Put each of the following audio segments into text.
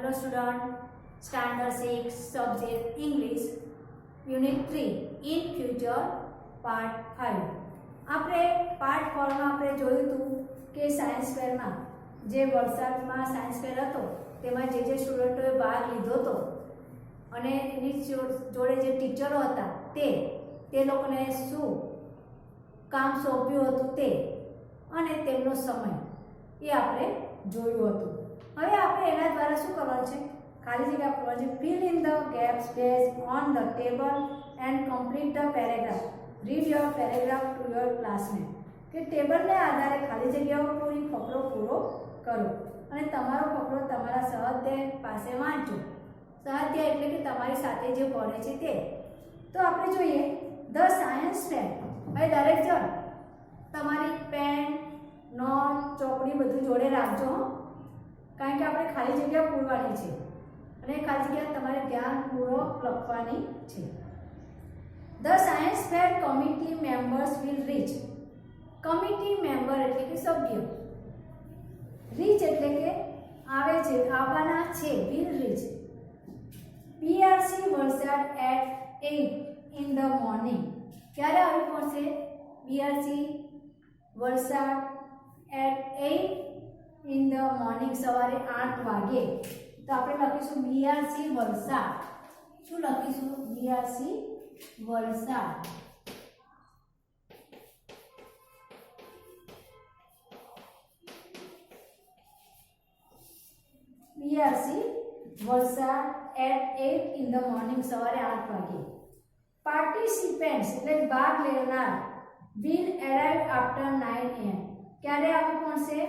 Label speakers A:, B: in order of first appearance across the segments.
A: Hello student, standard 6 subject English unit 3 in future part 5 આપણે part 4 માં આપણે જોયું હતું કે સાયન્સ ફેરમાં જે વલસાડમાં સાયન્સ ફેર હતો તેમાં જે સ્ટુડન્ટોએ ભાગ લીધો હતો અને એની જોડે જે ટીચરો હતા તે લોકોને શું કામ સોંપ્યું હતું તે અને તેમનો સમય એ આપણે જોયું હતું। હવે આપણે એના દ્વારા શું કરવાનું છે, ખાલી જગ્યા પૂરવાની છે। Fill in the gaps based on the table and complete the paragraph. Read your paragraph to your classmate, કે ટેબલને આધારે ખાલી જગ્યાઓ પૂરી ફકરો પૂરો કરો અને તમારો ફકરો તમારા સહાધ્યાય પાસે વાંચો। સહાધ્યાય એટલે કે તમારી સાથે જે ભણે છે તે। તો આપણે જોઈએ ધ સાયન્સ ફેર। હવે દરેક જણ તમારી પેન, નોટ, ચોપડી બધું જોડે રાખજો, કારણ કે આપણે ખાલી જગ્યા પૂરવાની છે અને ખાલી જગ્યા તમારે ધ્યાનપૂર્વક લખવાની છે। The science fair committee members will rich. Committee member એટલે કે સભ્ય, રીચ એટલે કે આવે છે, આવવાના છે, will reach B R C Valsad at 8 in the morning. ક્યારે આવી પહોંચશે B R C Valsad at 8 in the morning, સવારે 8 વાગે। તો આપણે લખીશું બીઆરસી વલસાડ। શું લખીશું? B R C Valsad. B R C Valsad at 8 in the morning, સવારે 8 વાગે। પાર્ટિસિપેન્ટ્સ એટલે ભાગ લેનાર will arrive after 9 am। ક્યારે આવી પહોંચશે?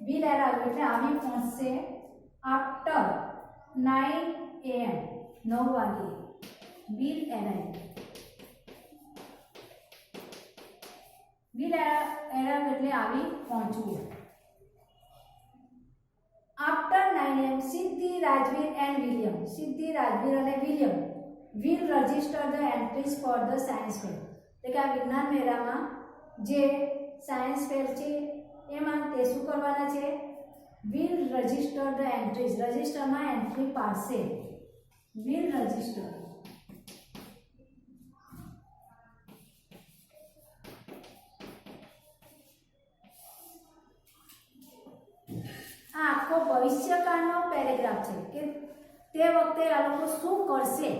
A: will arrive એટલે આવી પહોંચશે after 9 am, 9 વાગે will arrive। will arrive એટલે આવી પહોંચવું। after 9 am સિદ્ધિ, રાજવીર એન્ડ વિલિયમ, સિદ્ધિ, રાજવીર અને William will register the entries for the science fair। એટલે કે આ વિજ્ઞાન મેળામાં જે સાયન્સ ફેર છે એમાં તે શું કરવાના છે? will register the entries, રજિસ્ટરમાં એન્ટ્રી પાડશે, will register। આ આખો ભવિષ્યકાળનો પેરેગ્રાફ છે કે તે વખતે આ લોકો શું કરશે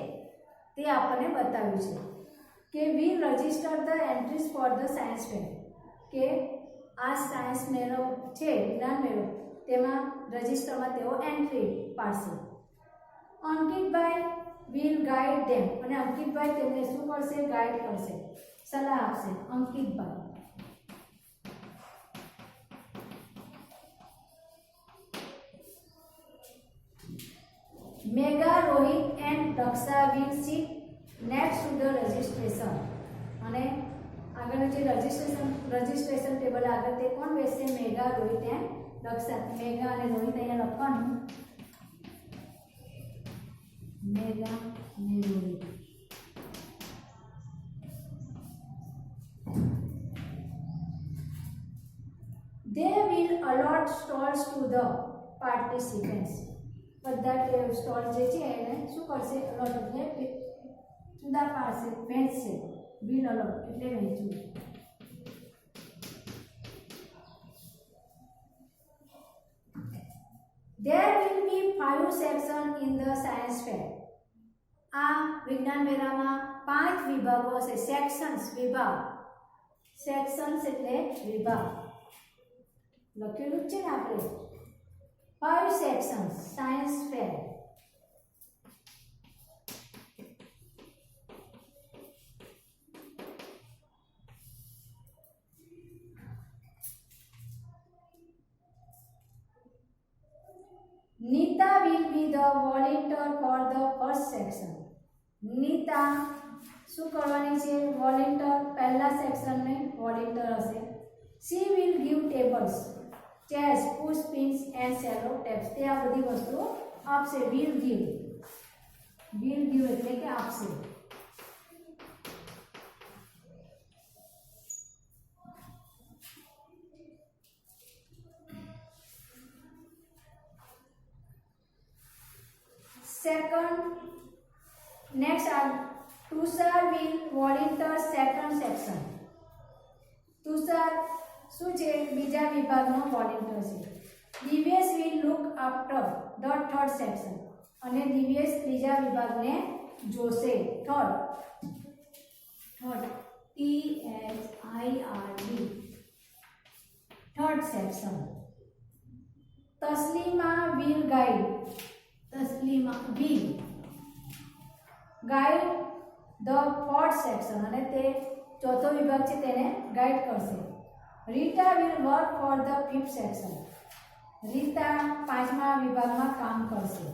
A: તે આપણને બતાવ્યું છે કે we register the entries for the science fair, કે આ સાયન્સ મેળો છે, વિજ્ઞાન મેળો, તેમાં રજિસ્ટરમાં તેઓ એન્ટ્રી પાડશે। અંકિતભાઈ વિલ ગાઈડ ધેમ, અને અંકિતભાઈ તેમને શું કરશે? ગાઈડ કરશે, સલાહ આપશે અંકિતભાઈ। Mega, Rohit and Daksha will seat next to the registration, અને આગળનું જે રજિસ્ટ્રેશન ટેબલ આગળ તે કોણ બેસશે? Mega, Rohit and Daksha. Mega અને રોહિત અહીંયા લખવાનું, મેગા અને Rohit. They will allot stalls to the participants। બધા સ્ટોલ જે છે એને શું કરશે? અલોટ એટલે જુદા પાડશે, વહેંચશે, વિલ અલોટ એટલે વહેંચવું। There will be 5 sections in the science fair। આ વિજ્ઞાન મેળામાં 5 વિભાગો હશે। સેક્શન્સ વિભાગ, સેક્શન્સ એટલે વિભાગ, લખેલું જ છે ને આપણે, 5 sections science fair। Nita will be the volunteer for the first section। Nita શું કરવાની છે? વોલેન્ટિયર, પહેલા સેક્શનને વોલેન્ટિયર હશે। she will give tables, chairs, push pins and cello tabs। તે આ બધી વસ્તુઓ આપશે, will give, will give એટલે કે આપશે। second, next are Tushar will volunteer second section. Tushar શું છે બીજા વિભાગનો વોલેન્ટિયર છે. Divyesh will look after the third section અને દિવ્યેશ ત્રીજા વિભાગને જોશે. Third THIRD third section. Taslima will guide the fourth section અને તે ચોથો વિભાગ છે તેને ગાઈડ કરશે. Rita will work for the fifth section. Rita પાંચમા વિભાગમાં કામ કરશે.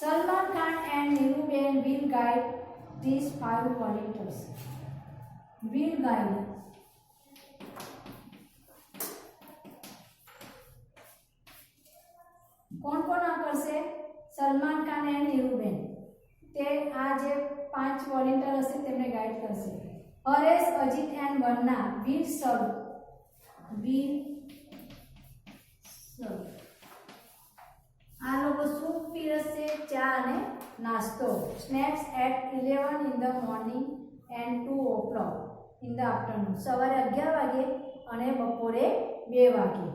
A: Salman Khan and Niruben will guide these 5 volunteers. will guide કોણ કોણ આ કરશે? સલમાન ખાન and નીરુબેન તે આ જે 5 વોલેન્ટિયર હશે તેમને ગાઈડ કરશે. Haresh, Ajit and વરના will serve. આ લોકો શું પીરસશે? ચા અને નાસ્તો. Snacks at 11 in the morning and 2 o'clock in the afternoon. સવારે 11 વાગે અને બપોરે 2 વાગે.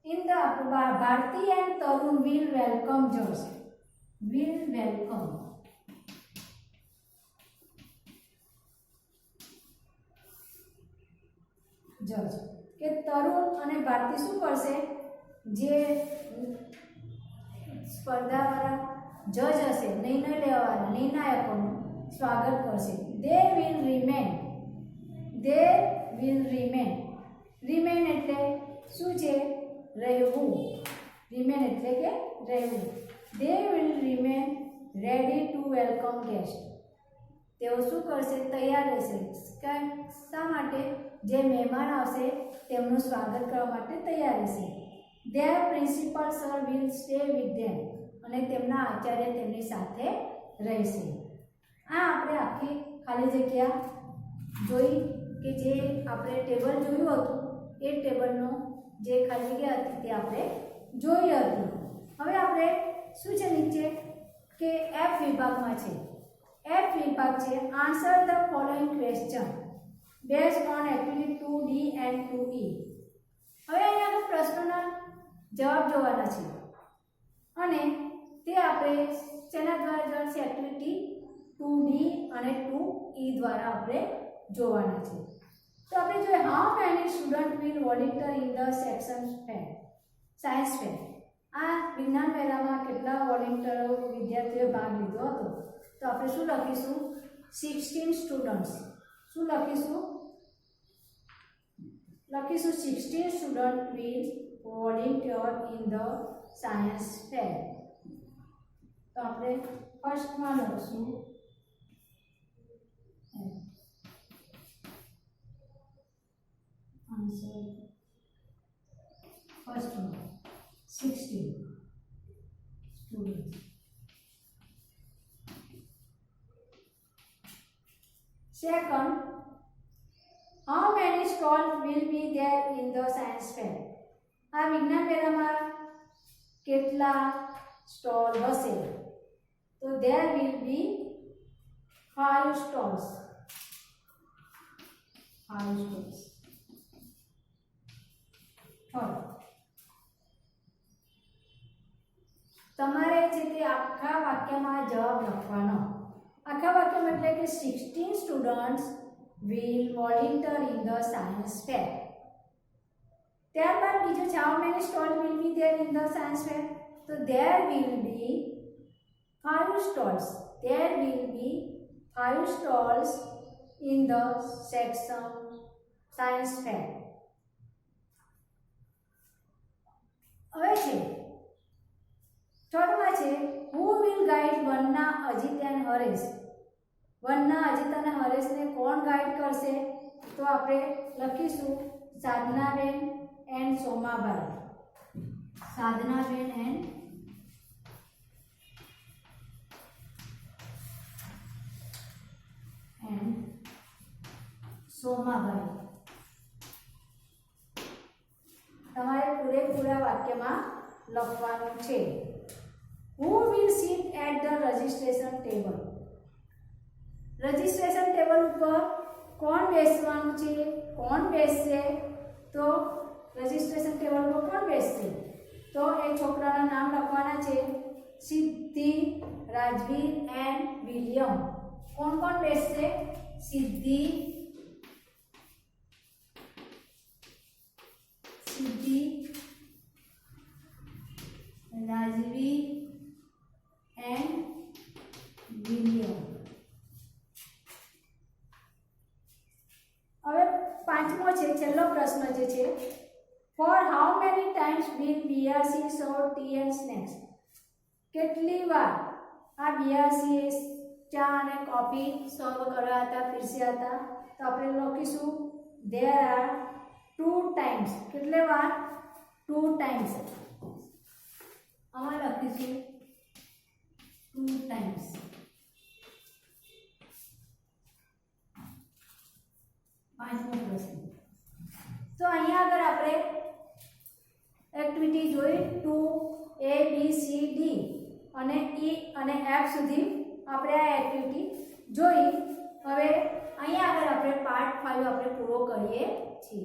A: In the Bharti and Tarun will welcome judge. will welcome જજ કે તરુણ અને ભારતી શું કરશે? જે સ્પર્ધાવાળા જજ હશે, નિર્ણય લેવાવાળા નિર્ણાયકોનું સ્વાગત કરશે. they will remain remain એટલે શું છે? રહેવું. remain એટલે કે રહેવું. they will remain ready to welcome guest. તેઓ શું કરશે? તૈયાર રહેશે. શા માટે? જે મહેમાન આવશે તેમનું સ્વાગત કરવા માટે તૈયાર રહેશે. their principal sir will stay with them અને તેમના આચાર્ય તેમની સાથે રહેશે. આ આપણે આખી ખાલી જગ્યા જોઈ કે જે આપણે ટેબલ જોયું હતું એ ટેબલનો જે ખાલી જગ્યા હતી તે આપણે જોઈ હતી. હવે આપણે શું છે નીચે કે F વિભાગમાં છે. F વિભાગ છે answer the following question based on activity 2D and 2E. હવે અહીંયા આપણે પ્રશ્નોના જવાબ જોવાના છે અને તે આપણે શેના દ્વારા જોવાના છે? એક્ટિવિટી 2D અને 2E દ્વારા આપણે જોવાના છે. તો આપણે જોઈએ how many student will volunteer in the section fair science fair. આ વિજ્ઞાન મેળામાં કેટલા વોલન્ટિયરો વિદ્યાર્થીઓએ ભાગ લીધો હતો? તો આપણે શું લખીશું? 16 સ્ટુડન્ટ્સ. શું લખીશું? 16 students will volunteer in the science fair. તો આપણે ફર્સ્ટમાં લખશું answer. ફર્સ્ટમાં 16 students. Second, how many stalls will be there in the science fair? આ વિજ્ઞાન મેળામાં કેટલા સ્ટોલ હશે? તો there will be 5 stalls. 5 stalls. તમારે છે તે આખા વાક્યમાં જવાબ લખવાનો. આખા વાક્યમાં એટલે કે 16 students will volunteer in the science fair. ત્યારબાદ બીજું છે how many stalls will be there in the science fair? તો there will be 5 stalls. There will be 5 stalls in the section science fair. હવે છે થર્ડમાં છે who will guide વનના, Ajit and Haresh. વનના, Ajit અને હરેશને કોણ guide કરશે? તો આપણે લખીશું સાધનાબેન એન્ડ સોમાબાઈ. સાધનાબેન એન્ડ સોમાબાઈ. તમારે પૂરેપૂરા વાક્યમાં લખવાનું છે. Who will sit at the registration table? Registration table ઉપર કોણ બેસવાનું છે? કોણ બેસશે? તો રજિસ્ટ્રેશન ટેબલ પર કોણ બેસશે? તો એ છોકરાના નામ લખવાના છે, સિદ્ધિ, રાજવીર એન્ડ વિલિયમ. કોણ કોણ બેસશે? સિદ્ધિ, રાજવીર એન્ડ વિલિયમ. હવે પાંચમો છે, છેલ્લો પ્રશ્ન જે છે, for how many times will B R C serve tea and snacks? કેટલી વાર આ બીઆરસી ચા અને કોફી સર્વ કર્યા હતા, પીરસ્યા હતા? તો આપણે લખીશું there are 2 times. કેટલી વાર? 2 times. આમાં લખીશું 2 times. પાંચમો પ્રશ્ન. તો અહીંયા આગળ આપણે એક્ટિવિટી જોઈ 2 A B C D અને E અને F સુધી આપણે આ એક્ટિવિટી જોઈ. હવે અહીંયા આગળ આપણે પાર્ટ 5 આપણે પૂરો કરીએ છીએ.